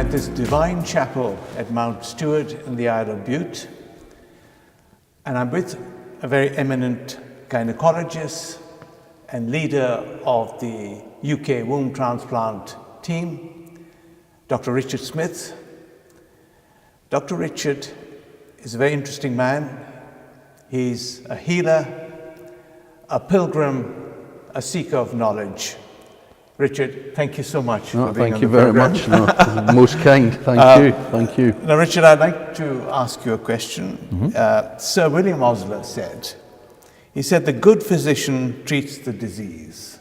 at this divine chapel at Mount Stewart in the Isle of Bute, and I'm with a very eminent gynecologist and leader of the UK womb transplant team, Dr. Richard Smith. Dr. Richard is a very interesting man. He's a healer, a pilgrim, a seeker of knowledge. Richard, thank you so much for being on the program. Thank you very much. No, most kind. Thank you. Now, Richard, I'd like to ask you a question. Sir William Osler said, the good physician treats the disease.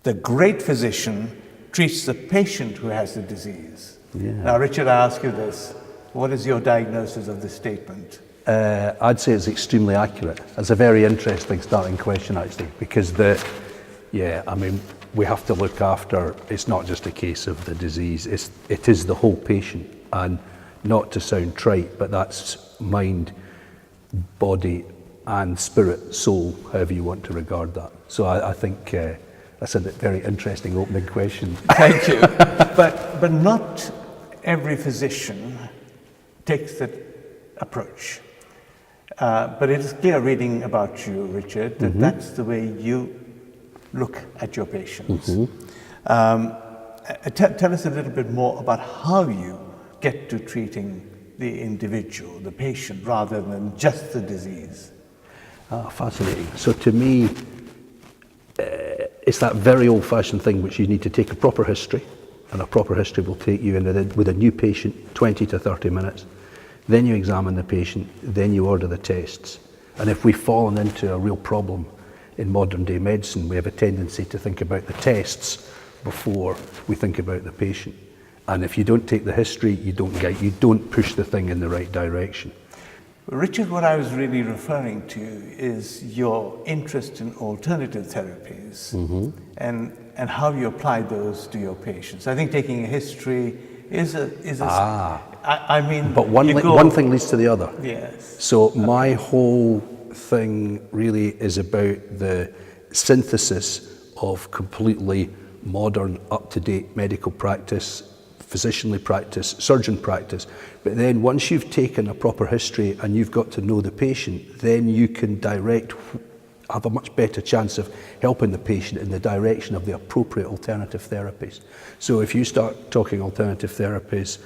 The great physician treats the patient who has the disease. Yeah. Now, Richard, I ask you this. What is your diagnosis of this statement? I'd say it's extremely accurate. It's a very interesting starting question, actually, because we have to look after, it's not just a case of the disease, it is the whole patient. And not to sound trite, but that's mind, body, and spirit, soul, however you want to regard that. So I think that's a very interesting opening question. Thank you. But not every physician takes that approach. But it is clear reading about you, Richard, that that's the way you look at your patients. Tell us a little bit more about how you get to treating the individual, the patient, rather than just the disease. Fascinating. So to me, it's that very old-fashioned thing which you need to take a proper history, and a proper history will take you in with a new patient 20 to 30 minutes. Then you examine the patient, then you order the tests. And if we've fallen into a real problem in modern day medicine, we have a tendency to think about the tests before we think about the patient. And if you don't take the history, you don't push the thing in the right direction. Richard, what I was really referring to is your interest in alternative therapies and how you apply those to your patients. I think taking a history is but one thing leads to the other. Yes. So my whole thing really is about the synthesis of completely modern, up-to-date medical practice, physicianly practice, surgeon practice. But then once you've taken a proper history and you've got to know the patient, then you can have a much better chance of helping the patient in the direction of the appropriate alternative therapies. So if you start talking alternative therapies,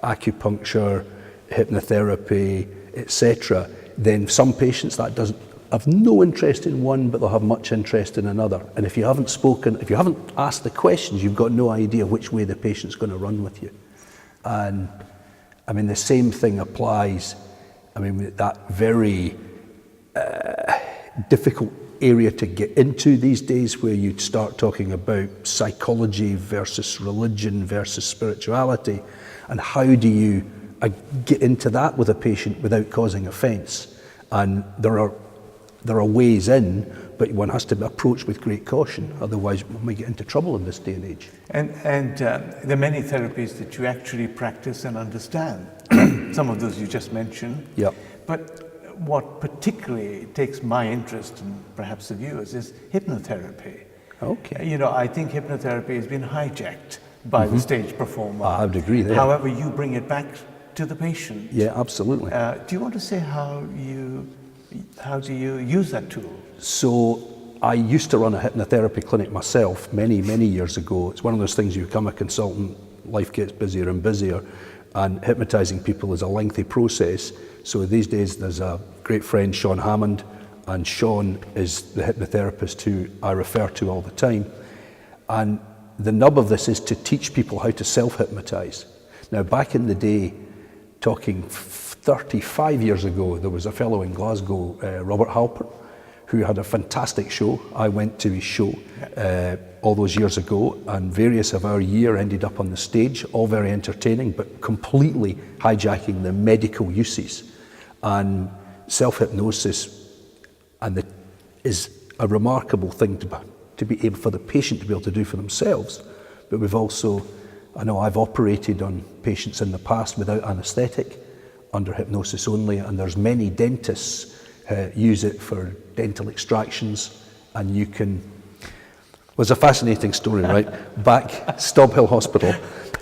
acupuncture, hypnotherapy, etc., then some patients that doesn't have no interest in one, but they'll have much interest in another. And if you haven't asked the questions, you've got no idea which way the patient's going to run with you. And I mean, the same thing applies, that very difficult area to get into these days, where you'd start talking about psychology versus religion versus spirituality, and how do you get into that with a patient without causing offence. And there are ways in, but one has to be approached with great caution, otherwise one might get into trouble in this day and age. And there are many therapies that you actually practice and understand. Some of those you just mentioned. Yeah. But what particularly takes my interest, and perhaps the viewers, is hypnotherapy. Okay. I think hypnotherapy has been hijacked by the stage performer. I would agree there. However, you bring it back to the patient. Yeah, absolutely. Do you want to say how do you use that tool? So I used to run a hypnotherapy clinic myself many, many years ago. It's one of those things, you become a consultant, life gets busier and busier, and hypnotizing people is a lengthy process. So these days there's a great friend, Sean Hammond, and Sean is the hypnotherapist who I refer to all the time. And the nub of this is to teach people how to self-hypnotize. Now, back in the day, talking 35 years ago, there was a fellow in Glasgow, Robert Halpern, who had a fantastic show. I went to his show all those years ago, and various of our year ended up on the stage, all very entertaining, but completely hijacking the medical uses. And self-hypnosis is a remarkable thing to be able for the patient to be able to do for themselves. But we've also, I know I've operated on patients in the past without anaesthetic, under hypnosis only, and there's many dentists use it for dental extractions, and you can was a fascinating story, right? Back Stob Hill Hospital,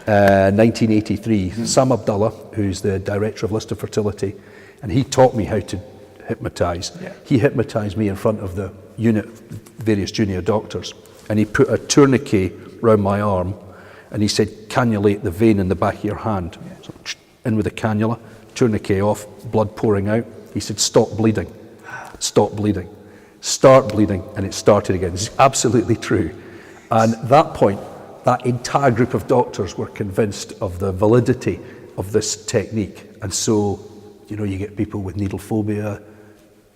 1983. Sam Abdullah, who's the director of Lister Fertility, and he taught me how to hypnotise. Yeah. He hypnotised me in front of the unit, various junior doctors, and he put a tourniquet round my arm, and he said, cannulate the vein in the back of your hand. Yeah. So, in with the cannula, tourniquet off, blood pouring out. He said, stop bleeding, stop bleeding, start bleeding, and it started again. This is absolutely true. And at that point, that entire group of doctors were convinced of the validity of this technique. And so, you know, you get people with needle phobia,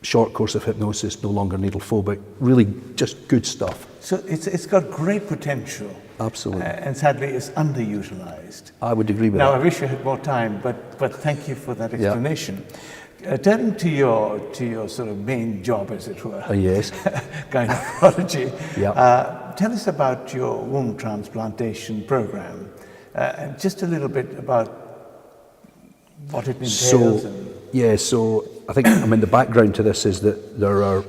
short course of hypnosis, no longer needle phobic, really just good stuff. So it's got great potential. Absolutely. And sadly, it's underutilized. I would agree with Now, that. I wish you had more time, but thank you for that explanation. Turning to your sort of main job, as it were, Yes. gynecology. Yeah. Tell us about your womb transplantation program, and just a little bit about what it entails. So I think, the background to this is that there are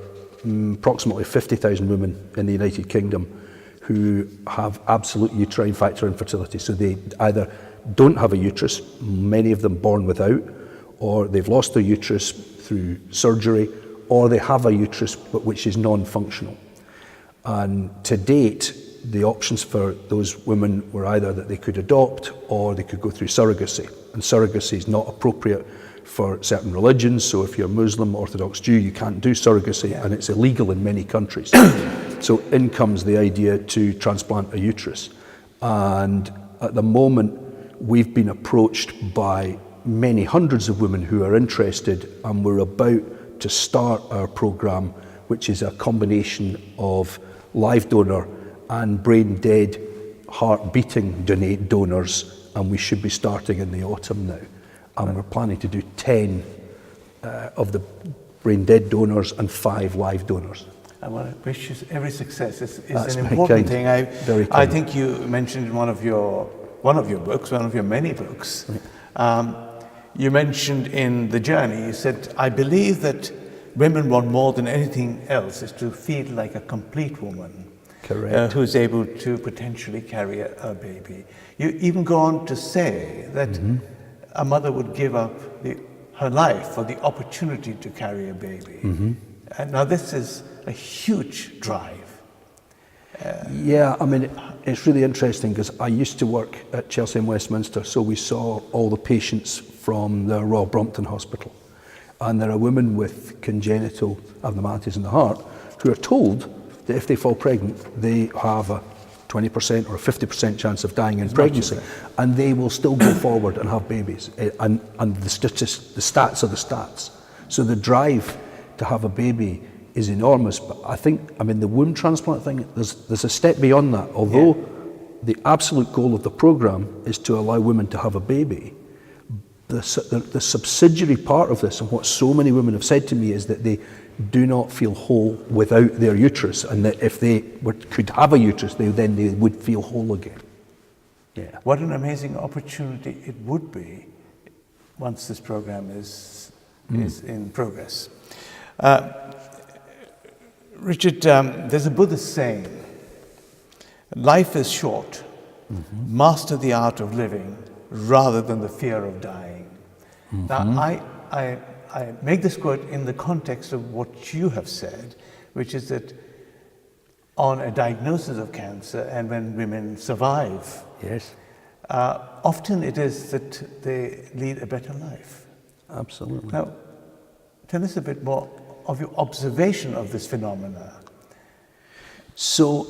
approximately 50,000 women in the United Kingdom who have absolute uterine factor infertility. So they either don't have a uterus, many of them born without, or they've lost their uterus through surgery, or they have a uterus but which is non-functional. And to date, the options for those women were either that they could adopt or they could go through surrogacy. And surrogacy is not appropriate for certain religions. So if you're Muslim, Orthodox Jew, you can't do surrogacy, and it's illegal in many countries. So in comes the idea to transplant a uterus. And at the moment, we've been approached by many hundreds of women who are interested, and we're about to start our program, which is a combination of live donor and brain dead heart beating donors, and we should be starting in the autumn now. And we're planning to do 10 of the brain dead donors and 5 live donors. I want to wish you every success. It's That's an very important kind. thing. Very I kind. think you mentioned in one of your books, one of your many books. You mentioned in The Journey, you said, I believe that women want more than anything else is to feel like a complete woman. Correct. Who is able to potentially carry a baby. You even go on to say that a mother would give up her life for the opportunity to carry a baby. And now this is a huge drive. It's really interesting because I used to work at Chelsea and Westminster, so we saw all the patients from the Royal Brompton Hospital. And there are women with congenital abnormalities in the heart who are told that if they fall pregnant, they have a 20% or a 50% chance of dying in pregnancy, and they will still go forward and have babies. And the stats are the stats. So the drive to have a baby is enormous. But I think, the womb transplant thing, there's a step beyond that. Although the absolute goal of the program is to allow women to have a baby, the subsidiary part of this, and what so many women have said to me, is that they do not feel whole without their uterus, and that if they could have a uterus, they would feel whole again. Yeah. What an amazing opportunity it would be once this program is in progress. Richard, there's a Buddhist saying, life is short, master the art of living rather than the fear of dying. Now, I make this quote in the context of what you have said, which is that on a diagnosis of cancer and when women survive, often it is that they lead a better life. Absolutely. Now, tell us a bit more of your observation of this phenomena. So,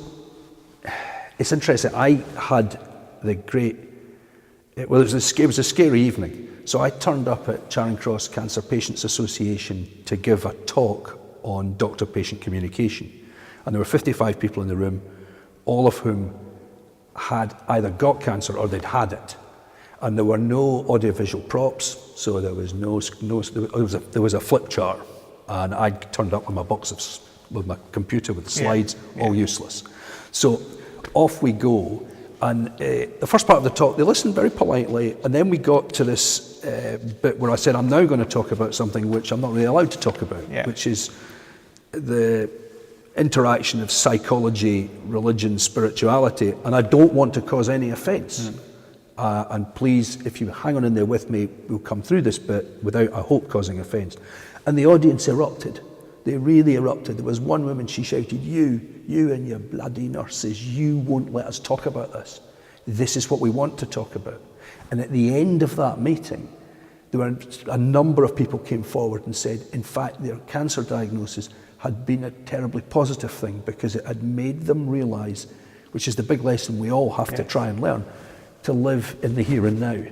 it's interesting. I had it was a scary evening. So I turned up at Charing Cross Cancer Patients Association to give a talk on doctor-patient communication. And there were 55 people in the room, all of whom had either got cancer or they'd had it. And there were no audiovisual props, so there was there was a flip chart, and I turned up with my with my computer with the slides, all useless. So off we go. And the first part of the talk, they listened very politely, and then we got to this bit where I said, I'm now going to talk about something which I'm not really allowed to talk about, which is the interaction of psychology, religion, spirituality, and I don't want to cause any offence. And please, if you hang on in there with me, we'll come through this bit without, I hope, causing offence. And the audience erupted. They really erupted. There was one woman, she shouted, you and your bloody nurses, you won't let us talk about this. This is what we want to talk about. And at the end of that meeting, there were a number of people came forward and said, in fact, their cancer diagnosis had been a terribly positive thing because it had made them realise, which is the big lesson we all have to try and learn, to live in the here and now.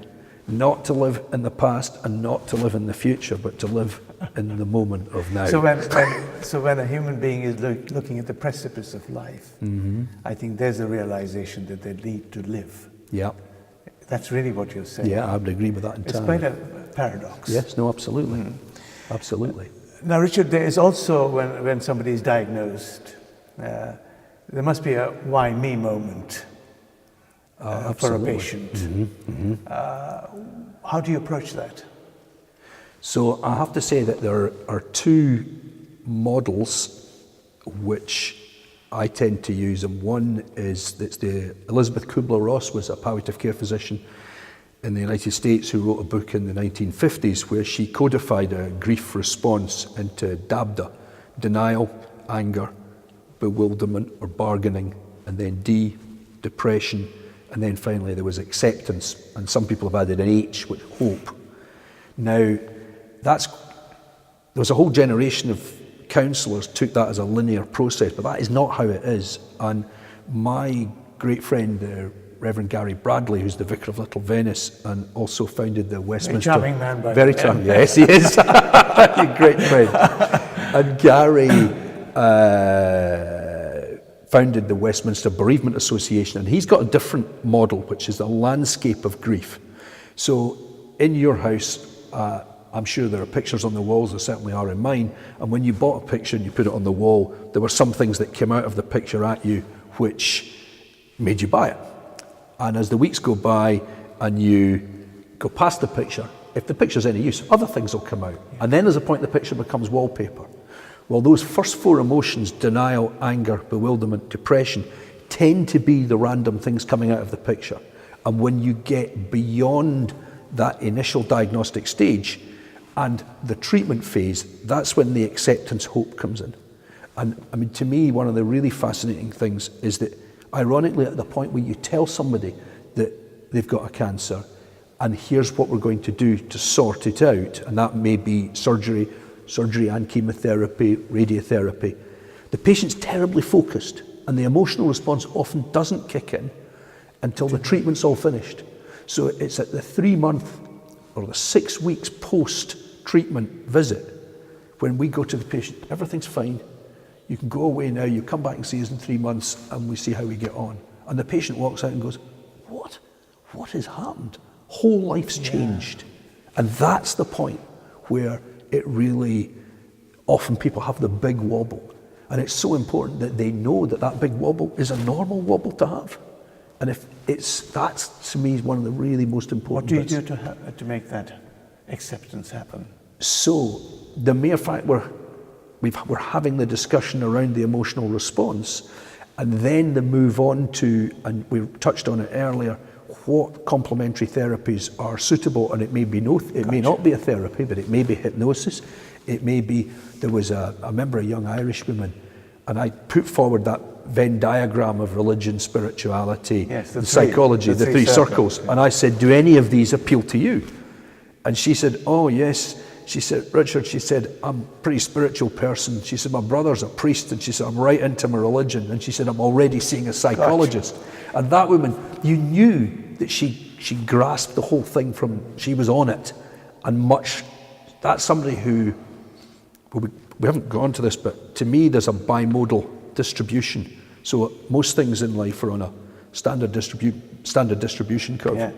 Not to live in the past and not to live in the future, but to live in the moment of now. So when a human being is looking at the precipice of life, I think there's a realization that they need to live. Yeah. That's really what you're saying. Yeah, I would agree with that entirely. It's quite a paradox. Yes, no, absolutely. Absolutely. Now, Richard, there is also, when somebody is diagnosed, there must be a why me moment for a patient. How do you approach that? So I have to say that there are two models which I tend to use, and one is that Elizabeth Kubler-Ross was a palliative care physician in the United States who wrote a book in the 1950s where she codified a grief response into DABDA: denial, anger, bewilderment or bargaining, and then D, depression, and then finally there was acceptance, and some people have added an H, with hope. Now, there was a whole generation of counsellors took that as a linear process, but that is not how it is. And my great friend, Reverend Gary Bradley, who's the Vicar of Little Venice and also founded the Westminster... Very charming man, by the way. Very charming, yes, he is. A great friend. And Gary founded the Westminster Bereavement Association, and he's got a different model, which is a landscape of grief. So in your house, I'm sure there are pictures on the walls, there certainly are in mine, and when you bought a picture and you put it on the wall, there were some things that came out of the picture at you which made you buy it. And as the weeks go by and you go past the picture, if the picture's any use, other things will come out. And then there's a point the picture becomes wallpaper. Well, those first four emotions, denial, anger, bewilderment, depression, tend to be the random things coming out of the picture. And when you get beyond that initial diagnostic stage and the treatment phase, that's when the acceptance hope comes in. And I mean, to me, one of the really fascinating things is that, ironically, at the point where you tell somebody that they've got a cancer and here's what we're going to do to sort it out, and that may be surgery and chemotherapy, radiotherapy, the patient's terribly focused and the emotional response often doesn't kick in until the treatment's all finished. So it's at the 3-month or the 6 weeks post-treatment visit when we go to the patient, everything's fine, you can go away now, you come back and see us in 3 months and we see how we get on. And the patient walks out and goes, what has happened? Whole life's changed. And that's the point where it really, often people have the big wobble. And it's so important that they know that that big wobble is a normal wobble to have. And that's to me one of the really most important bits. What do you do to make that acceptance happen? So the mere fact we're having the discussion around the emotional response, and then the move on to, and we touched on it earlier, what complementary therapies are suitable, and it may be it may not be a therapy, but it may be hypnosis. It may be, I remember a young Irish woman, and I put forward that Venn diagram of religion, spirituality, psychology, the three circles. And I said, do any of these appeal to you? And she said, oh yes. She said, Richard, she said, I'm a pretty spiritual person. She said, my brother's a priest. And she said, I'm right into my religion. And she said, I'm already seeing a psychologist. Gotcha. And that woman, you knew that she grasped the whole thing she was on it. And that's somebody who, we haven't gone to this, but to me, there's a bimodal distribution. So most things in life are on a standard distribution curve. Yeah.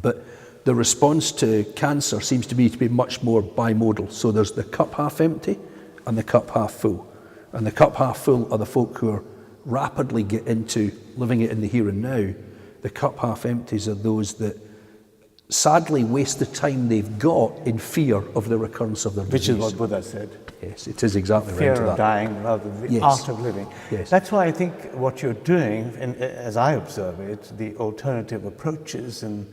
But the response to cancer seems to be much more bimodal. So there's the cup half empty and the cup half full. And the cup half full are the folk who are rapidly get into living it in the here and now. The cup half empties are those that sadly waste the time they've got in fear of the recurrence of their disease. Which is what Buddha said. Yes, it is exactly fear right to of that. dying rather than the Yes. art of living. Yes. That's why I think what you're doing, and as I observe it, the alternative approaches and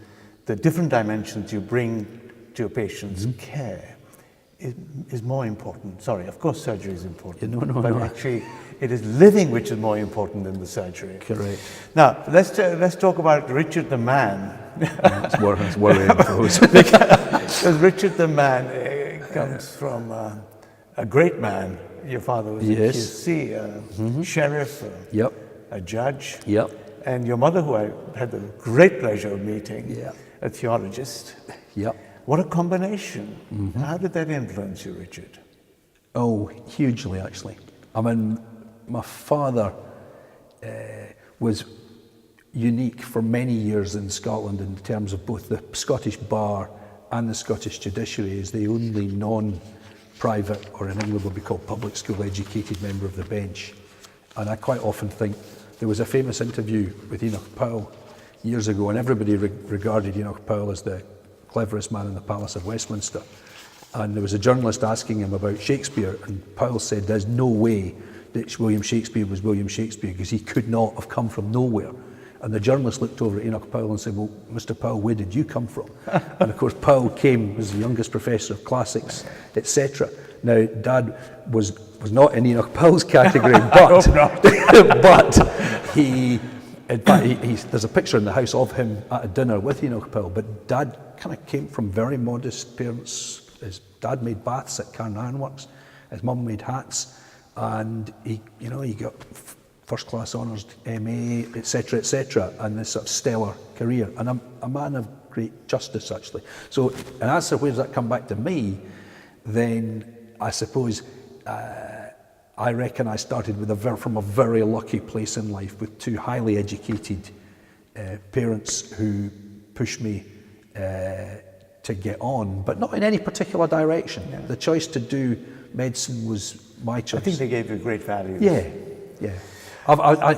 the different dimensions you bring to your patient's care is more important. Sorry, of course surgery is important, but actually it is living which is more important than the surgery. Correct. Now, let's talk about Richard the Man. It's worrying for us. Because Richard the Man comes from a great man. Your father was a QC, a sheriff, a judge. Yep. And your mother, who I had the great pleasure of meeting, a theologist. Yep. What a combination. How did that influence you, Richard? Oh, hugely, actually. I mean, my father was unique for many years in Scotland in terms of both the Scottish Bar and the Scottish judiciary as the only non-private, or in England would be called public school educated member of the bench. And I quite often think there was a famous interview with Enoch Powell years ago, and everybody regarded Enoch Powell as the cleverest man in the Palace of Westminster. And there was a journalist asking him about Shakespeare, and Powell said there's no way that William Shakespeare was William Shakespeare because he could not have come from nowhere. And the journalist looked over at Enoch Powell and said, well, Mr. Powell, where did you come from? And of course, Powell came as the youngest professor of classics, etc. Now, Dad was not in Enoch Powell's category, but, but he, in fact, there's a picture in the house of him at a dinner with Enoch Powell, but Dad kind of came from very modest parents. His dad made baths at Cairn Ironworks, his mum made hats, and he got first class honours, MA, etc., and this sort of stellar career, and a man of great justice, actually. So, and as to where does that come back to me, then I suppose I reckon I started with from a very lucky place in life with two highly educated parents who pushed me to get on, but not in any particular direction. Yeah. The choice to do medicine was my choice. I think they gave you great values. Yeah.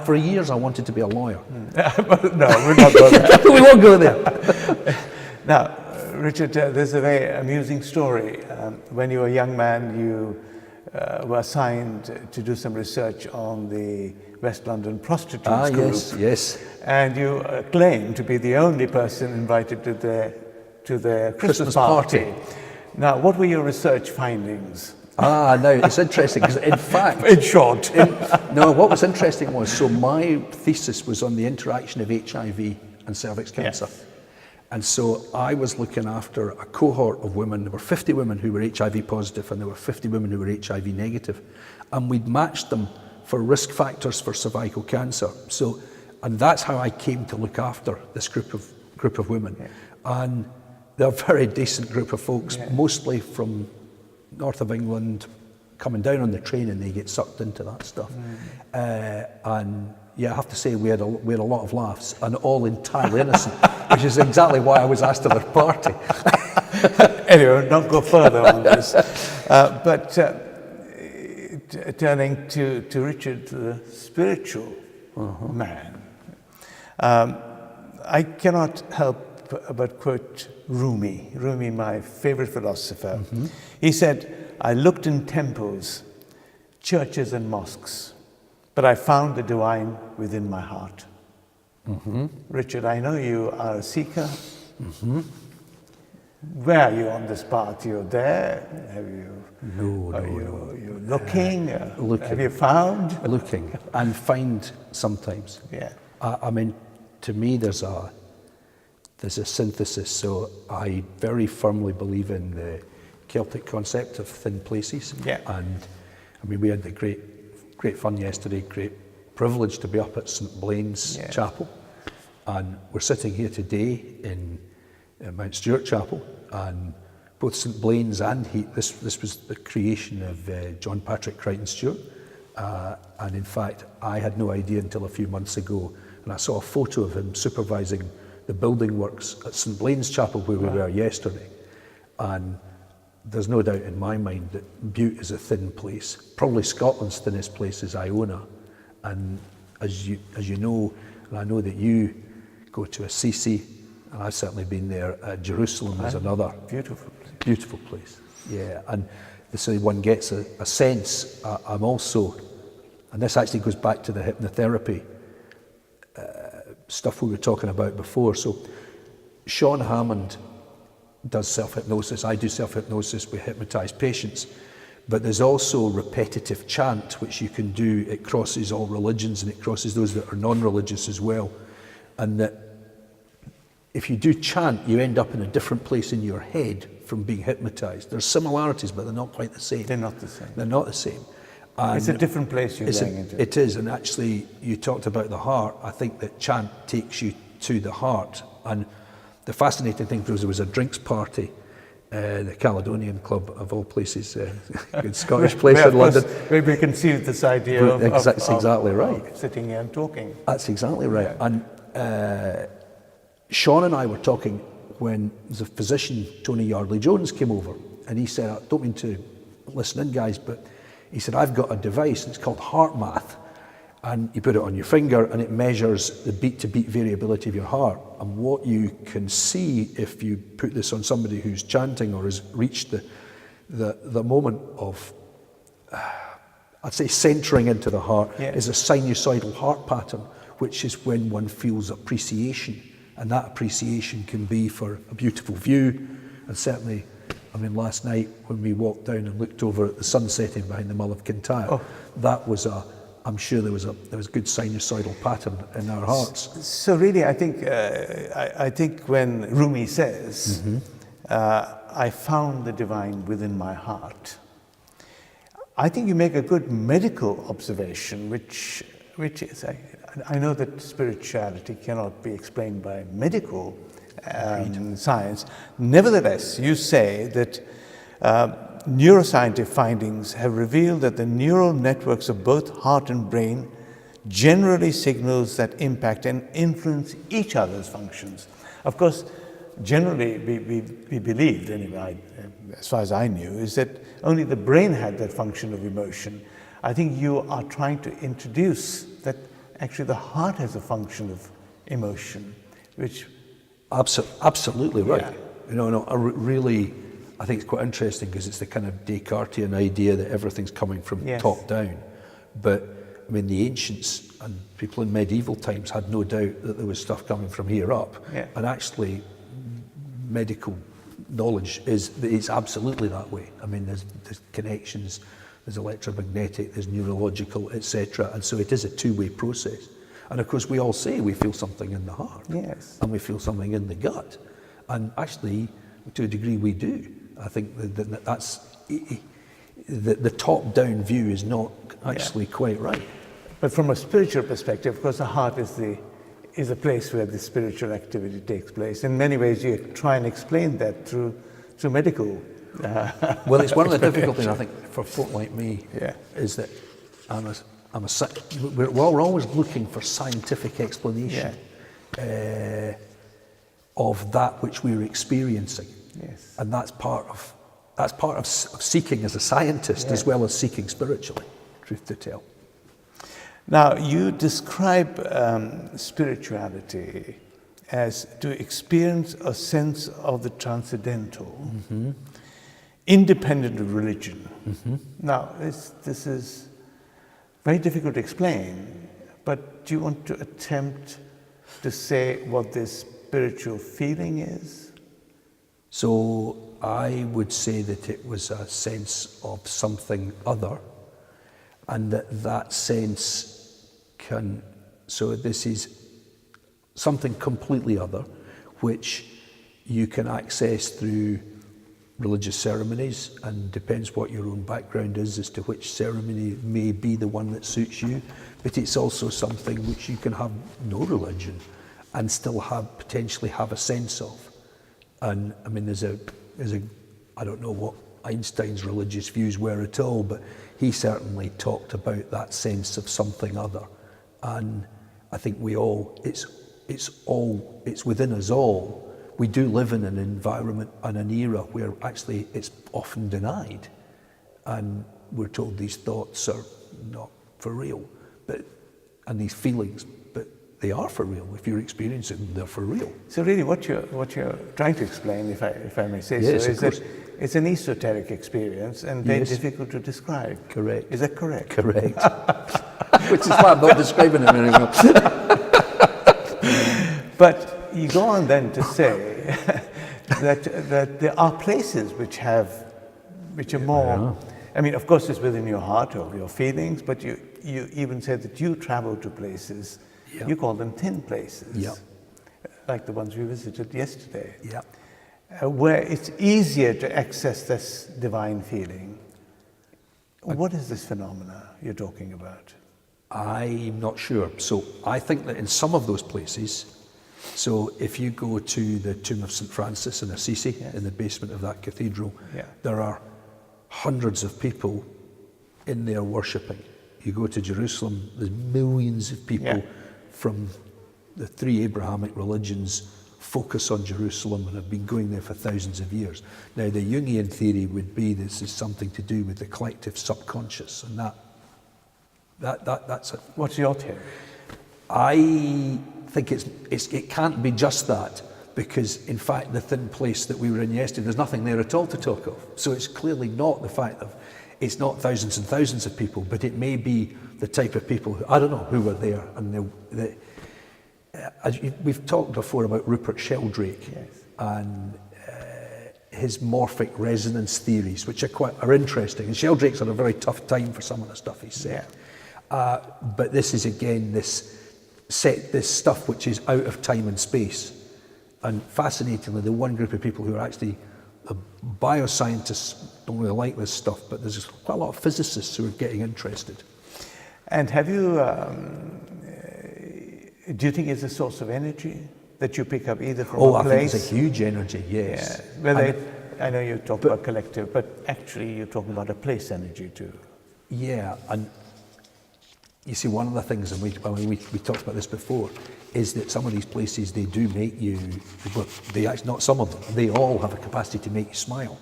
For years I wanted to be a lawyer. No, we're not going there. We won't go there. Now, Richard, there's a very amusing story. When you were a young man, you were assigned to do some research on the West London prostitutes group. Yes. And you claim to be the only person invited to their Christmas party. Now, what were your research findings? Now it's interesting because in fact... In short. What was interesting was, so my thesis was on the interaction of HIV and cervix cancer. Yes. And so I was looking after a cohort of women. There were 50 women who were HIV positive and there were 50 women who were HIV negative. And we'd matched them for risk factors for cervical cancer. So, and that's how I came to look after this group of women. Yeah. And they're a very decent group of folks, mostly from north of England, coming down on the train and they get sucked into that stuff. And yeah, I have to say we had a lot of laughs and all entirely innocent, which is exactly why I was asked to their party. Anyway, don't go further on this. But turning to Richard, the spiritual man, I cannot help but quote Rumi, my favorite philosopher. He said, I looked in temples, churches and mosques, but I found the divine within my heart. Richard, I know you are a seeker. Where are you on this path? You're there? Have you? No. You're looking? Looking. Have you found? Looking and find sometimes. Yeah. I mean, to me, there's a synthesis. So I very firmly believe in the Celtic concept of thin places. Yeah. And I mean, we had the great fun yesterday, great privilege to be up at St Blaine's Chapel. And we're sitting here today in Mount Stuart Chapel, and both St Blaine's and this was the creation of John Patrick Crichton Stewart. And in fact, I had no idea until a few months ago, and I saw a photo of him supervising the building works at St Blaine's Chapel where we were yesterday. And there's no doubt in my mind that Bute is a thin place. Probably Scotland's thinnest place is Iona. And as you know, and I know that you go to Assisi, and I've certainly been there, Jerusalem is another beautiful place. Beautiful place, yeah. And so one gets a sense. I'm also, and this actually goes back to the hypnotherapy stuff we were talking about before. So Sean Hammond does self-hypnosis. I do self-hypnosis. We hypnotise patients. But there's also repetitive chant, which you can do. It crosses all religions and it crosses those that are non-religious as well. And that if you do chant, you end up in a different place in your head from being hypnotised. There's similarities, but they're not quite the same. They're not the same. They're not the same. And it's a different place you're going into. It is, and actually, you talked about the heart. I think that chant takes you to the heart. And the fascinating thing was there was a drinks party, the Caledonian Club of all places, a good Scottish place in London. Where we conceived this idea of exactly right. Of sitting here and talking. That's exactly right. Yeah. And Sean and I were talking when the physician, Tony Yardley-Jones, came over, and he said, I don't mean to listen in, guys, but he said, I've got a device, and it's called heart math, and you put it on your finger, and it measures the beat-to-beat variability of your heart. And what you can see if you put this on somebody who's chanting or has reached the moment of, I'd say, centering into the heart, is a sinusoidal heart pattern, which is when one feels appreciation. And that appreciation can be for a beautiful view, and certainly, I mean, last night when we walked down and looked over at the sun setting behind the Mull of Kintyre, that was I'm sure there was good sinusoidal pattern in our hearts. So really, I think when Rumi says, I found the divine within my heart, I think you make a good medical observation, which is, I know that spirituality cannot be explained by medical science. Nevertheless, you say that neuroscientific findings have revealed that the neural networks of both heart and brain generally signals that impact and influence each other's functions. Of course, generally we believed, anyway, as far as I knew, is that only the brain had that function of emotion. I think you are trying to introduce that actually the heart has a function of emotion, which... Absolutely right. Yeah. Really, I think it's quite interesting because it's the kind of Descartesian idea that everything's coming from top down. But I mean, the ancients and people in medieval times had no doubt that there was stuff coming from here up. Yeah. And actually, medical knowledge is absolutely that way. I mean, there's connections, there's electromagnetic, there's neurological, etc. And so it is a two-way process. And of course, we all say we feel something in the heart, and we feel something in the gut. And actually, to a degree, we do. I think that's the top-down view is not actually quite right. But from a spiritual perspective, of course, the heart is a place where the spiritual activity takes place. In many ways, you try and explain that through medical. Well, it's one of the difficult things I think for folk like me is that we're always looking for scientific explanation of that which we're experiencing, and that's part of seeking as a scientist as well as seeking spiritually. Truth to tell. Now, you describe spirituality as to experience a sense of the transcendental, independent of religion. Now, this is very difficult to explain, but do you want to attempt to say what this spiritual feeling is? So I would say that it was a sense of something other, and that sense so this is something completely other, which you can access through religious ceremonies, and depends what your own background is as to which ceremony may be the one that suits you. But it's also something which you can have no religion and still potentially have a sense of. And I mean, there's a I don't know what Einstein's religious views were at all, but he certainly talked about that sense of something other. And I think it's within us all. We do live in an environment and an era where actually it's often denied, and we're told these thoughts are not for real, and these feelings, but they are for real. If you're experiencing them, they're for real. So really, what you're trying to explain, if I may say so, is that it's an esoteric experience and very Yes. difficult to describe. Correct. Is that correct? Correct. Which is why I'm not describing it anymore. But you go on then to say that there are places which are more, I mean, of course it's within your heart or your feelings, but you even said that you travel to places, Yeah. you call them thin places, Yeah. like the ones we visited yesterday, Yeah. where it's easier to access this divine feeling. What is this phenomena you're talking about? I'm not sure. So I think that in some of those places, so if you go to the tomb of St. Francis in Assisi, Yes. in the basement of that cathedral, Yeah. there are hundreds of people in there worshipping. You go to Jerusalem, there's millions of people Yeah. from the three Abrahamic religions focus on Jerusalem and have been going there for thousands of years. Now, the Jungian theory would be this is something to do with the collective subconscious, and that's it. What's your theory? I think it can't be just that, because in fact the thin place that we were in yesterday, there's nothing there at all to talk of. So it's clearly not the fact of, it's not thousands and thousands of people, but it may be the type of people who, I don't know, who were there. And we've talked before about Rupert Sheldrake. Yes. And his morphic resonance theories, which are interesting. And Sheldrake's had a very tough time for some of the stuff he's said. Yeah. But this is again this stuff which is out of time and space. And fascinatingly, the one group of people who are actually bioscientists don't really like this stuff, but there's quite a lot of physicists who are getting interested. And have you, do you think it's a source of energy that you pick up either from a I place? think it's a huge energy, yes. Yeah. Well, I know you talk about collective, but actually you're talking about a place energy too. Yeah, and you see, one of the things, and we talked about this before, is that some of these places, they do make you, well, not some of them, they all have a capacity to make you smile.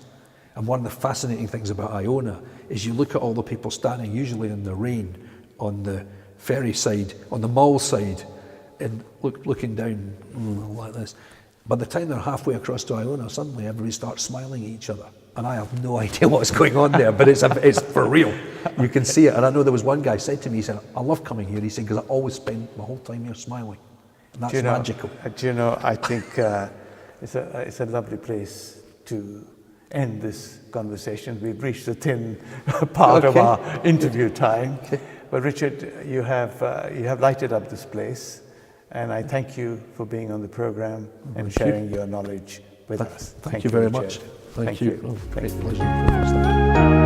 And one of the fascinating things about Iona is you look at all the people standing, usually in the rain, on the ferry side, on the mall side, and looking down like this. By the time they're halfway across to Iona, suddenly everybody starts smiling at each other. And I have no idea what's going on there, but it's for real. You can see it. And I know there was one guy said to me, he said, I love coming here. He said, because I always spend my whole time here smiling. And that's magical. Do you know, I think it's a lovely place to end this conversation. We've reached the thin part of our interview time. Okay. But Richard, you have lighted up this place, and I thank you for being on the program and sharing your knowledge with us. Thank you very Richard. much. Thank you. Oh, great Thank you. pleasure.